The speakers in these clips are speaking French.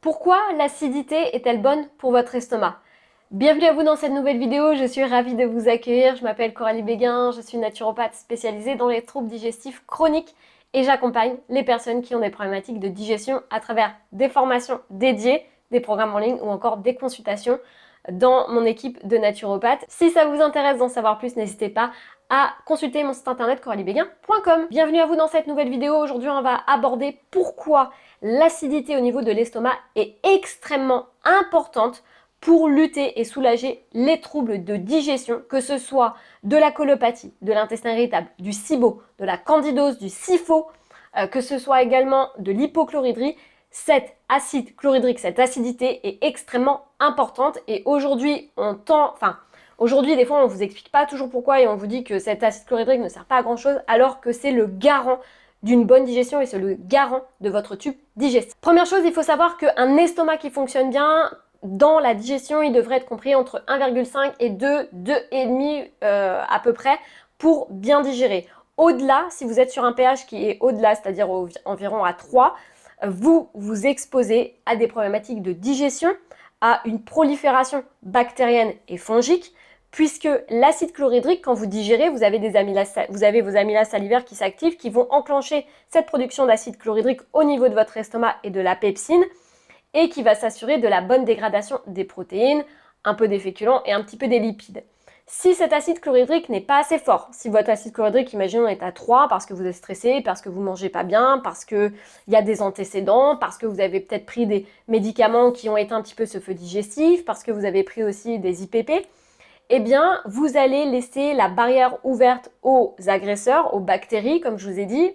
Pourquoi l'acidité est-elle bonne pour votre estomac? Bienvenue à vous dans cette nouvelle vidéo, je suis ravie de vous accueillir. Je m'appelle Coralie Béguin, je suis naturopathe spécialisée dans les troubles digestifs chroniques et j'accompagne les personnes qui ont des problématiques de digestion à travers des formations dédiées, des programmes en ligne ou encore des consultations dans mon équipe de naturopathes. Si ça vous intéresse d'en savoir plus, n'hésitez pas à consulter mon site internet coraliebéguin.com. Bienvenue à vous dans cette nouvelle vidéo. Aujourd'hui, on va aborder pourquoi l'acidité au niveau de l'estomac est extrêmement importante pour lutter et soulager les troubles de digestion, que ce soit de la colopathie, de l'intestin irritable, du SIBO, de la candidose, du SIFO, que ce soit également de l'hypochloridrie. Cet acide chlorhydrique, cette acidité est extrêmement importante et aujourd'hui, aujourd'hui, des fois, on ne vous explique pas toujours pourquoi et on vous dit que cet acide chlorhydrique ne sert pas à grand chose alors que c'est le garant d'une bonne digestion et c'est le garant de votre tube digestif. Première chose, il faut savoir qu'un estomac qui fonctionne bien, dans la digestion, il devrait être compris entre 1,5 et 2, 2,5 à peu près pour bien digérer. Au-delà, si vous êtes sur un pH qui est au-delà, c'est-à-dire environ à 3, vous vous exposez à des problématiques de digestion, à une prolifération bactérienne et fongique, puisque l'acide chlorhydrique, quand vous digérez, vous avez vos amylases salivaires qui s'activent, qui vont enclencher cette production d'acide chlorhydrique au niveau de votre estomac et de la pepsine, et qui va s'assurer de la bonne dégradation des protéines, un peu des féculents et un petit peu des lipides. Si cet acide chlorhydrique n'est pas assez fort, si votre acide chlorhydrique, imaginons, est à 3 parce que vous êtes stressé, parce que vous ne mangez pas bien, parce qu'il y a des antécédents, parce que vous avez peut-être pris des médicaments qui ont éteint un petit peu ce feu digestif, parce que vous avez pris aussi des IPP, eh bien, vous allez laisser la barrière ouverte aux agresseurs, aux bactéries, comme je vous ai dit.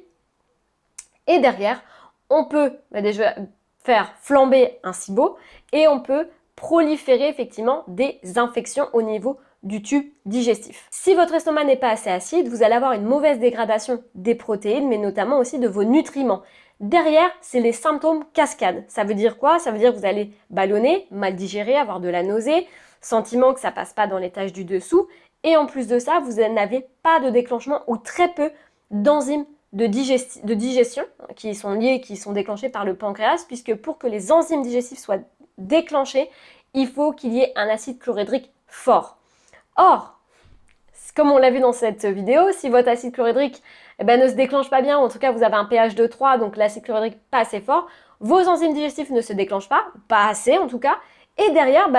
Et derrière, on peut déjà faire flamber un SIBO et on peut proliférer effectivement des infections au niveau du tube digestif. Si votre estomac n'est pas assez acide, vous allez avoir une mauvaise dégradation des protéines, mais notamment aussi de vos nutriments. Derrière, c'est les symptômes cascades. Ça veut dire quoi? Ça veut dire que vous allez ballonner, mal digérer, avoir de la nausée, sentiment que ça passe pas dans l'étage du dessous, et en plus de ça, vous n'avez pas de déclenchement ou très peu d'enzymes de digestion qui sont liées, qui sont déclenchées par le pancréas, puisque pour que les enzymes digestifs soient déclenchées, il faut qu'il y ait un acide chlorhydrique fort. Or, comme on l'a vu dans cette vidéo, si votre acide chlorhydrique ne se déclenche pas bien, ou en tout cas vous avez un pH de 3, donc l'acide chlorhydrique pas assez fort, vos enzymes digestifs ne se déclenchent pas assez en tout cas, et derrière,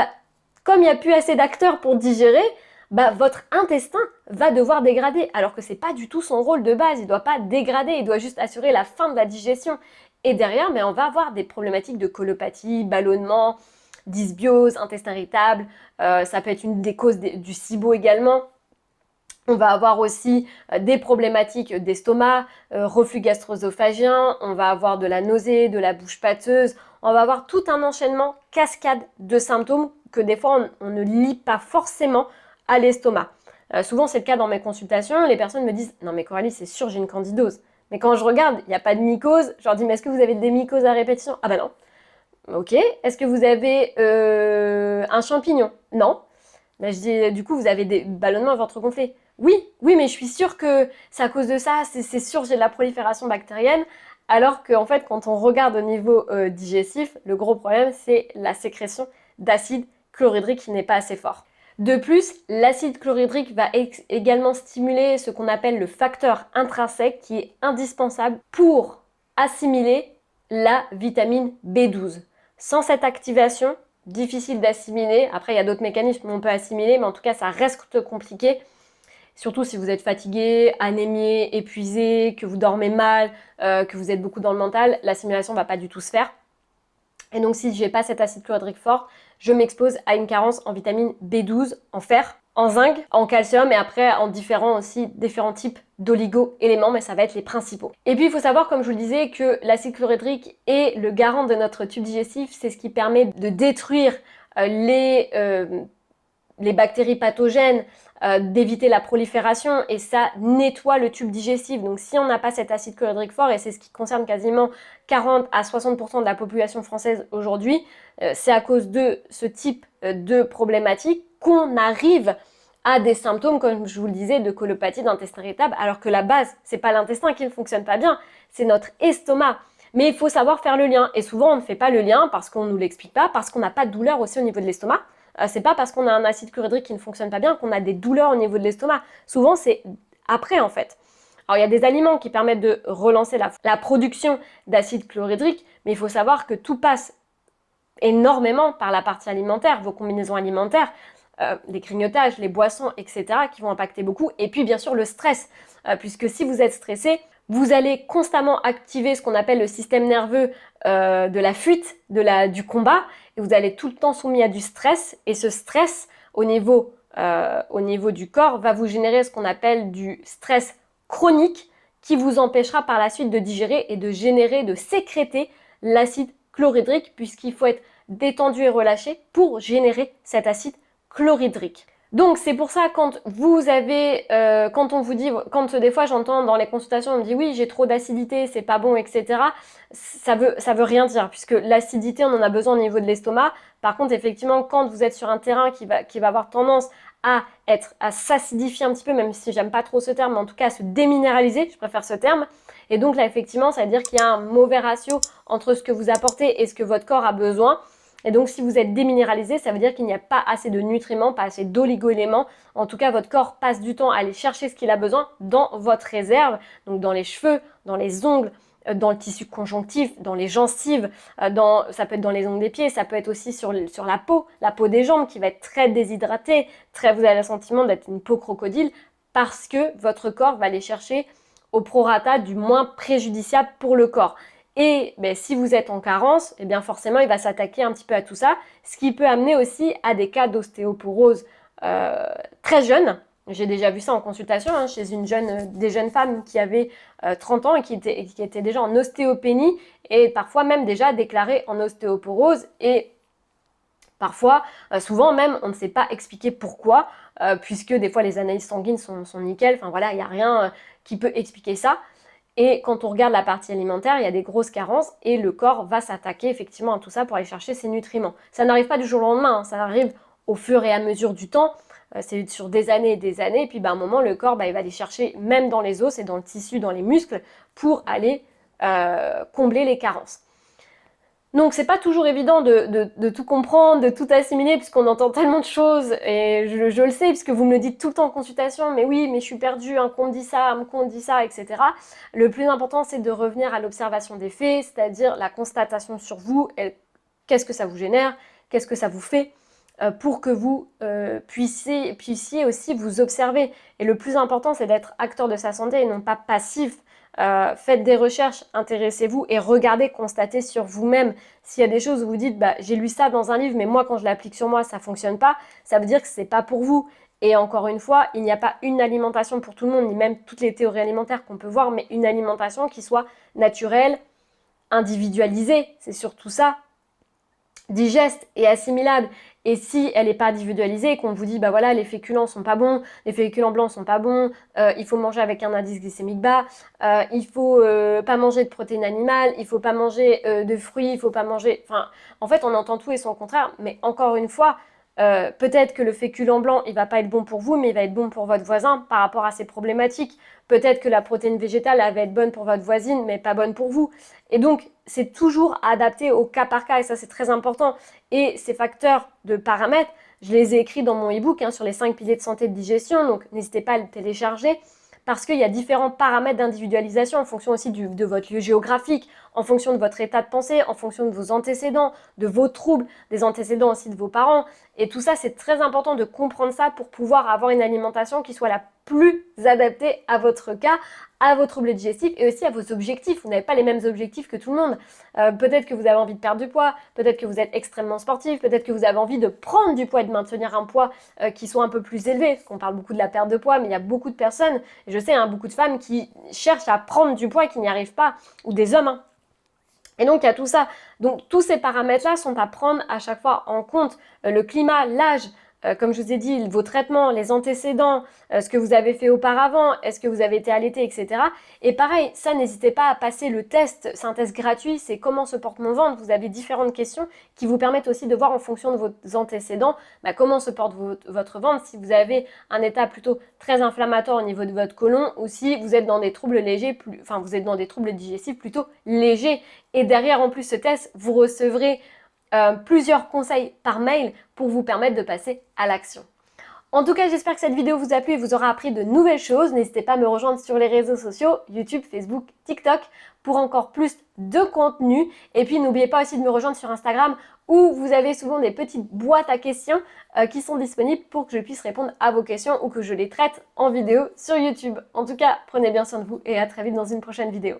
comme il n'y a plus assez d'acteurs pour digérer, votre intestin va devoir dégrader, alors que ce n'est pas du tout son rôle de base. Il ne doit pas dégrader, il doit juste assurer la fin de la digestion. Et derrière, on va avoir des problématiques de colopathie, ballonnement, dysbiose, intestin irritable. Ça peut être une des causes du SIBO également. On va avoir aussi des problématiques d'estomac, reflux gastro-œsophagien, on va avoir de la nausée, de la bouche pâteuse, on va avoir tout un enchaînement cascade de symptômes que des fois on ne lie pas forcément à l'estomac. Souvent c'est le cas dans mes consultations, les personnes me disent « Non mais Coralie, c'est sûr j'ai une candidose ». Mais quand je regarde, il n'y a pas de mycose, je leur dis « Mais est-ce que vous avez des mycoses à répétition ?» Ah non. Ok. Est-ce que vous avez un champignon? Non. Je dis « Du coup vous avez des ballonnements à ventre gonflé ?» Oui, mais je suis sûre que c'est à cause de ça, c'est sûr j'ai de la prolifération bactérienne, alors qu'en fait quand on regarde au niveau digestif, le gros problème c'est la sécrétion d'acide chlorhydrique qui n'est pas assez fort. De plus, l'acide chlorhydrique va également stimuler ce qu'on appelle le facteur intrinsèque qui est indispensable pour assimiler la vitamine B12. Sans cette activation, difficile d'assimiler, après il y a d'autres mécanismes où on peut assimiler, mais en tout cas ça reste compliqué. Surtout si vous êtes fatigué, anémié, épuisé, que vous dormez mal, que vous êtes beaucoup dans le mental, l'assimilation ne va pas du tout se faire. Et donc si je n'ai pas cet acide chlorhydrique fort, je m'expose à une carence en vitamine B12, en fer, en zinc, en calcium et après en différents types d'oligo-éléments, mais ça va être les principaux. Et puis il faut savoir, comme je vous le disais, que l'acide chlorhydrique est le garant de notre tube digestif, c'est ce qui permet de détruire les bactéries pathogènes, d'éviter la prolifération et ça nettoie le tube digestif. Donc si on n'a pas cet acide chlorhydrique fort, et c'est ce qui concerne quasiment 40 à 60% de la population française aujourd'hui, c'est à cause de ce type de problématique qu'on arrive à des symptômes, comme je vous le disais, de colopathie, d'intestin irritable, alors que la base, c'est pas l'intestin qui ne fonctionne pas bien, c'est notre estomac. Mais il faut savoir faire le lien. Et souvent, on ne fait pas le lien parce qu'on ne nous l'explique pas, parce qu'on n'a pas de douleur aussi au niveau de l'estomac. C'est pas parce qu'on a un acide chlorhydrique qui ne fonctionne pas bien qu'on a des douleurs au niveau de l'estomac. Souvent, c'est après, en fait. Alors, il y a des aliments qui permettent de relancer la production d'acide chlorhydrique, mais il faut savoir que tout passe énormément par la partie alimentaire, vos combinaisons alimentaires, les grignotages, les boissons, etc., qui vont impacter beaucoup. Et puis, bien sûr, le stress, puisque si vous êtes stressé, vous allez constamment activer ce qu'on appelle le système nerveux de la fuite, du combat, et vous allez tout le temps soumis à du stress, et ce stress, au niveau du corps, va vous générer ce qu'on appelle du stress chronique, qui vous empêchera par la suite de digérer et de sécréter l'acide chlorhydrique, puisqu'il faut être détendu et relâché pour générer cet acide chlorhydrique. Donc c'est pour ça quand on vous dit, quand des fois j'entends dans les consultations, on me dit oui j'ai trop d'acidité, c'est pas bon, etc. Ça veut rien dire, puisque l'acidité on en a besoin au niveau de l'estomac. Par contre effectivement quand vous êtes sur un terrain qui va avoir tendance à s'acidifier un petit peu, même si j'aime pas trop ce terme, mais en tout cas à se déminéraliser, je préfère ce terme. Et donc là effectivement ça veut dire qu'il y a un mauvais ratio entre ce que vous apportez et ce que votre corps a besoin. Et donc, si vous êtes déminéralisé, ça veut dire qu'il n'y a pas assez de nutriments, pas assez d'oligo-éléments. En tout cas, votre corps passe du temps à aller chercher ce qu'il a besoin dans votre réserve, donc dans les cheveux, dans les ongles, dans le tissu conjonctif, dans les gencives, ça peut être dans les ongles des pieds, ça peut être aussi sur la peau des jambes qui va être très déshydratée, vous avez le sentiment d'être une peau crocodile parce que votre corps va aller chercher au prorata du moins préjudiciable pour le corps. Et si vous êtes en carence, forcément, il va s'attaquer un petit peu à tout ça, ce qui peut amener aussi à des cas d'ostéoporose très jeunes. J'ai déjà vu ça en consultation chez des jeunes femmes qui avaient 30 ans et qui étaient déjà en ostéopénie et parfois même déjà déclarées en ostéoporose. Et parfois, souvent même, on ne sait pas expliquer pourquoi, puisque des fois les analyses sanguines sont nickel. Enfin voilà, il n'y a rien qui peut expliquer ça. Et quand on regarde la partie alimentaire, il y a des grosses carences et le corps va s'attaquer effectivement à tout ça pour aller chercher ses nutriments. Ça n'arrive pas du jour au lendemain, ça arrive au fur et à mesure du temps, c'est sur des années et des années, et puis à un moment, le corps il va aller chercher même dans les os et dans le tissu, dans les muscles, pour aller combler les carences. Donc c'est pas toujours évident de tout comprendre, de tout assimiler, puisqu'on entend tellement de choses, et je le sais, puisque vous me le dites tout le temps en consultation, mais oui, mais je suis perdue, qu'on me dit ça, qu'on me dit ça, etc. Le plus important, c'est de revenir à l'observation des faits, c'est-à-dire la constatation sur vous, qu'est-ce que ça vous génère, qu'est-ce que ça vous fait, pour que vous puissiez aussi vous observer. Et le plus important, c'est d'être acteur de sa santé et non pas passif. Faites des recherches, intéressez-vous et regardez, constatez sur vous-même. S'il y a des choses où vous dites j'ai lu ça dans un livre mais moi quand je l'applique sur moi ça fonctionne pas, ça veut dire que c'est pas pour vous. Et encore une fois, il n'y a pas une alimentation pour tout le monde, ni même toutes les théories alimentaires qu'on peut voir, mais une alimentation qui soit naturelle, individualisée, c'est surtout ça, digeste et assimilable. Et si elle n'est pas individualisée et qu'on vous dit voilà les féculents sont pas bons, les féculents blancs sont pas bons, il faut manger avec un indice glycémique bas, il faut pas manger de protéines animales, il faut pas manger de fruits, il faut pas manger, en fait on entend tout et son contraire, mais encore une fois, peut-être que le féculent blanc il va pas être bon pour vous, mais il va être bon pour votre voisin par rapport à ses problématiques. Peut-être que la protéine végétale elle va être bonne pour votre voisine mais pas bonne pour vous. Et donc c'est toujours adapté au cas par cas et ça c'est très important. Et ces facteurs de paramètres, je les ai écrits dans mon e-book sur les 5 piliers de santé de digestion, donc n'hésitez pas à le télécharger parce qu'il y a différents paramètres d'individualisation en fonction aussi de votre lieu géographique, en fonction de votre état de pensée, en fonction de vos antécédents, de vos troubles, des antécédents aussi de vos parents. Et tout ça, c'est très important de comprendre ça pour pouvoir avoir une alimentation qui soit la plus adaptée à votre cas, à vos troubles digestifs et aussi à vos objectifs. Vous n'avez pas les mêmes objectifs que tout le monde. Peut-être que vous avez envie de perdre du poids, peut-être que vous êtes extrêmement sportif, peut-être que vous avez envie de prendre du poids et de maintenir un poids qui soit un peu plus élevé, parce qu'on parle beaucoup de la perte de poids, mais il y a beaucoup de personnes, et je sais, beaucoup de femmes qui cherchent à prendre du poids et qui n'y arrivent pas, ou des hommes. Et donc il y a tout ça. Donc tous ces paramètres-là sont à prendre à chaque fois en compte. Le climat, l'âge, comme je vous ai dit, vos traitements, les antécédents, ce que vous avez fait auparavant, est-ce que vous avez été allaité, etc. Et pareil, ça, n'hésitez pas à passer le test. C'est un test gratuit, c'est comment se porte mon ventre. Vous avez différentes questions qui vous permettent aussi de voir en fonction de vos antécédents comment se porte votre ventre, si vous avez un état plutôt très inflammatoire au niveau de votre côlon ou si vous êtes dans des troubles légers, vous êtes dans des troubles digestifs plutôt légers. Et derrière, en plus, ce test, vous recevrez plusieurs conseils par mail pour vous permettre de passer à l'action. En tout cas, j'espère que cette vidéo vous a plu et vous aura appris de nouvelles choses. N'hésitez pas à me rejoindre sur les réseaux sociaux, YouTube, Facebook, TikTok, pour encore plus de contenu. Et puis, n'oubliez pas aussi de me rejoindre sur Instagram, où vous avez souvent des petites boîtes à questions qui sont disponibles pour que je puisse répondre à vos questions ou que je les traite en vidéo sur YouTube. En tout cas, prenez bien soin de vous et à très vite dans une prochaine vidéo.